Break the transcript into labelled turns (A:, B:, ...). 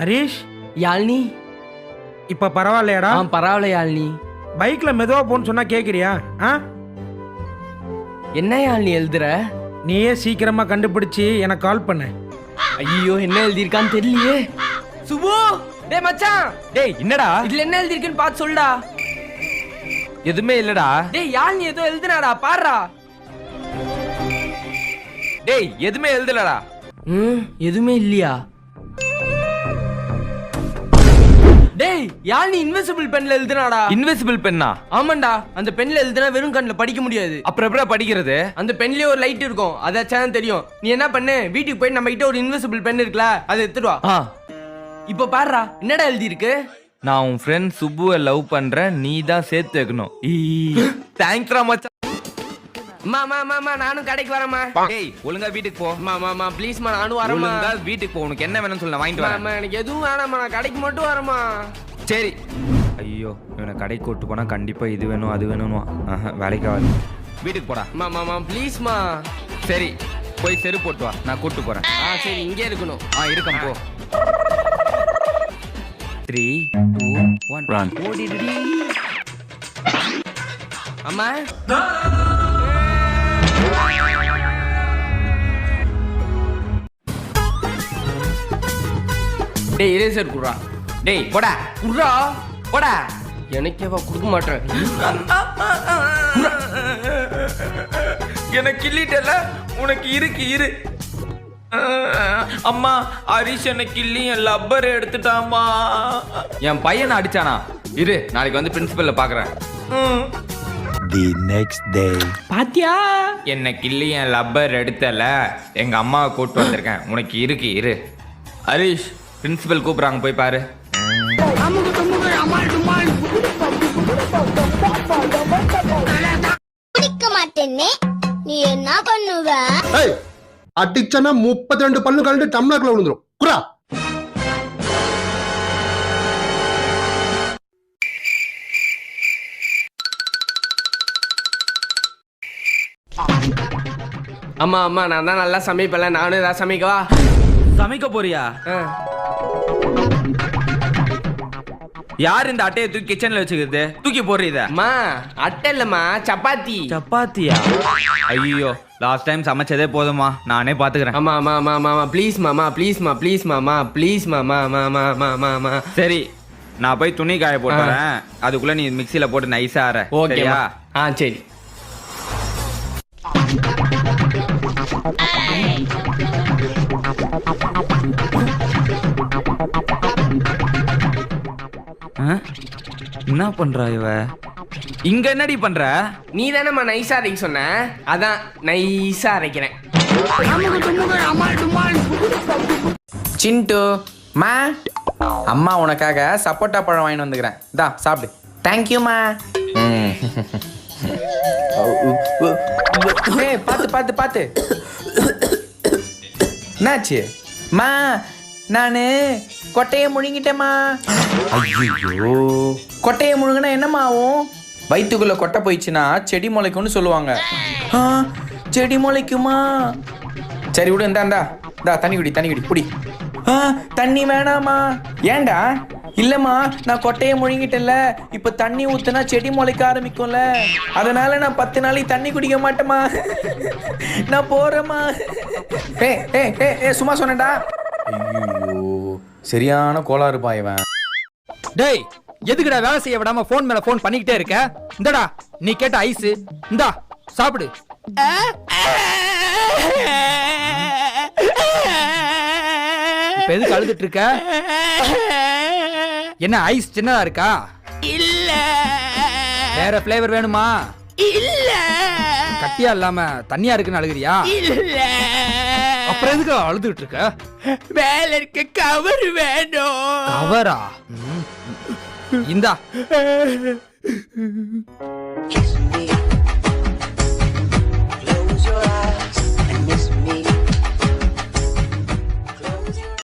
A: ஹரீஷ்,
B: யாழ்னி
A: இப்ப பரவாயில்லையாடா?
B: பரவாயில்ல யாழ்னி.
A: பைக்ல மெதுவா போன்னு சொன்னா கேக்குறியா?
B: என்ன யாழ்னி எழுதுற?
A: நீயே சீக்கிரமா கண்டுபிடிச்சு எனக்கு கால் பண்ணு.
B: ஐயோ என்ன எழுதிருக்கான்னு தெரியலையே. சுபு, டேய் மச்சான்.
C: டேய் என்னடா
B: இதுல என்ன எழுதிருக்குன்னு பார்த்து சொல்டா.
C: எதுவுமே இல்லடா.
B: டேய் யாழ்னி ஏதோ எழுதுனாடா, பாருடா.
C: டேய் எதுவுமே எழுதலடா.
B: எதுவுமே இல்லையா? டேய் யாழ்னி இன்விசிபிள் பென்ல எழுதுனாடா.
C: இன்விசிபிள் பென்னா?
B: ஆமாண்டா, அந்த பென்ல எழுதுனா வெறும் கண்ணுல படிக்க முடியாது.
C: அப்புறம் எப்படா படிக்கிறது?
B: அந்த பென்லயே ஒரு லைட் இருக்கும், அதாச்சும் தெரியும். நீ என்ன பண்ணு, வீட்டுக்கு போய் நம்ம கிட்ட ஒரு இன்விசிபிள் பென் இருக்குல, அதை எடுத்துட்டு வா. இப்ப பாருடா என்னடா எழுதி இருக்கு.
C: நான் உன் ஃப்ரெண்ட் சுப்புவை லவ் பண்றேன், நீ தான் சேர்த்து வைக்கணும். தேங்க்ஸ்ரா மச்சான்.
B: அம்மா நானும் கடைக்கு வரேம்மா.
C: டேய் ஒழுங்கா வீட்டுக்கு போ.
B: அம்மா ப்ளீஸ்மா, நானும் வரேம்மா.
C: ஒழுங்கா வீட்டுக்கு போ. உனக்கு என்ன வேணும்னு சொல்ல வாங்கிட்டு வரேன்.
B: எனக்கு எதுவும் வேணாம்மா, நான் கடைக்கு மட்டும் வரேம்மா.
C: சரி. ஐயோ இவனை கடைக்கு கூட்டு போனா கண்டிப்பா இது வேணும் அது வேணும்னுவா. வேலைக்கு ஆகாது. வீட்டுக்கு போடா.
B: அம்மா ப்ளீஸ்மா.
C: சரி போய் செரு போட்டு வா, நான் கூட்டு போறேன்.
B: சரி இங்கே இருக்கணும்.
C: இருக்கேன் போ. 3 2 1 ரன்.
B: ஓடிடுடி. அம்மா டேய் இரேசர் குடுறா.
C: டேய் போடா
B: குடுறா.
C: போடா.
B: எனக்கேவா கொடுக்க மாட்டேன்.
C: எனக்கு கிள்ளிட்டல, உனக்கு இருக்கு இரு. அம்மா ஹரிஷ் எனக்கு கிள்ளி என் லப்பர் எடுத்துட்டாமா. என் பையனை அடிச்சானா? இரு நாளைக்கு வந்து பிரின்சிபல்ல பாக்குறேன்.
D: The next day.
C: பாத்தியா என்ன கிள்ளி என் லப்பர் எடுத்தல, எங்க அம்மாவை கூட்டு வந்திருக்கேன். உனக்கு இருக்கு இரு. ஹரிஷ் பிரின்சிபல் கூப்பிடுறாங்க, போய் பாரு.
E: குடிக்க மாட்டேன்னு நீ என்ன பண்ணுவ?
F: அடிச்சனா 32 பல்லு கலந்து டம்ளர்ல விழுந்துரும். குரா.
B: அம்மா நான் தான் நல்லா சமைப்பல, நானும் ஏதாவது சமைக்கவா?
C: சமைக்க போறியா? யார் இந்த அட்டையை தூக்கி கிச்சன்ல வச்சுக்கிறது? தூக்கி போடுறீத?
B: அம்மா அட்டை இல்லம்மா, சப்பாத்தி.
C: சப்பாத்தியா? ஐயோ லாஸ்ட் டைம் சமைச்சதே போதுமா, நானே பாத்துக்கிறேன்.
B: அம்மா ப்ளீஸ் மாமா, ப்ளீஸ் மாமா.
C: சரி நான் போய் துணி காய போட்டுறேன், அதுக்குள்ள நீ மிக்ஸில போட்டு நைஸா அரை.
B: ஓகேயா? சரி.
C: என்ன பண்றா இவ? இங்க என்னடி பண்ற?
B: நீ தானேம்மா நைஸா அரைக்க சொன்ன, அதான் நைஸா அரைக்கிறேன்.
G: சிண்டு மா, அம்மா உனக்காக சப்போட்டா பழம் வாங்கிட்டு வந்துக்கிறேன், தா சாப்பிடு. தேங்க்யூமா. பார்த்து பார்த்து. என்னாச்சு மா? நானு கொட்டையை முழுங்கிட்டேம்மா. ஐயோ கொட்டையை முழுங்கினா என்னம்மா ஆகும்? வயிற்றுக்குள்ள கொட்டை போயிடுச்சுன்னா செடி முளைக்கும்னு சொல்லுவாங்க. செடி முளைக்குமா? சரி விடு, இந்தா தண்ணி குடி குடி. தண்ணி வேணாமா? ஏண்டா? இல்லம்மா நான் கொட்டையை முழுங்கிட்டேன்ல, இப்ப தண்ணி ஊத்துனா செடி முளைக்க ஆரம்பிக்கும்ல, அதனால நான் 10 நாளைக்கு தண்ணி குடிக்க மாட்டேமா. நான் போறேம்மா. சும்மா சொன்னேன்டா. ஐயோ சரியான கோளாறு பாயவன்.
H: டேய் எதுக்குடா வேலை செய்ய விடாம போன் மேல போன் பண்ணிக்கிட்டே இருக்க? இந்தடா நீ கேட்ட ஐஸ், இந்தா சாப்பிடு. இப்ப எதுக்கு அழுதுட்டு இருக்க? என்ன ஐஸ் சின்னதா இருக்கா?
I: இல்ல.
H: வேற ஃபிளேவர் வேணுமா?
I: இல்ல.
H: கட்டியா இல்லாம தண்ணியா இருக்குன்னு அழுகுறியா?
I: இல்ல.
H: அப்புறம் எதுக்கு அழுதுட்டு இருக்க?
I: மேல இருக்க கவர் வேணும்.
H: கவரா? இந்தா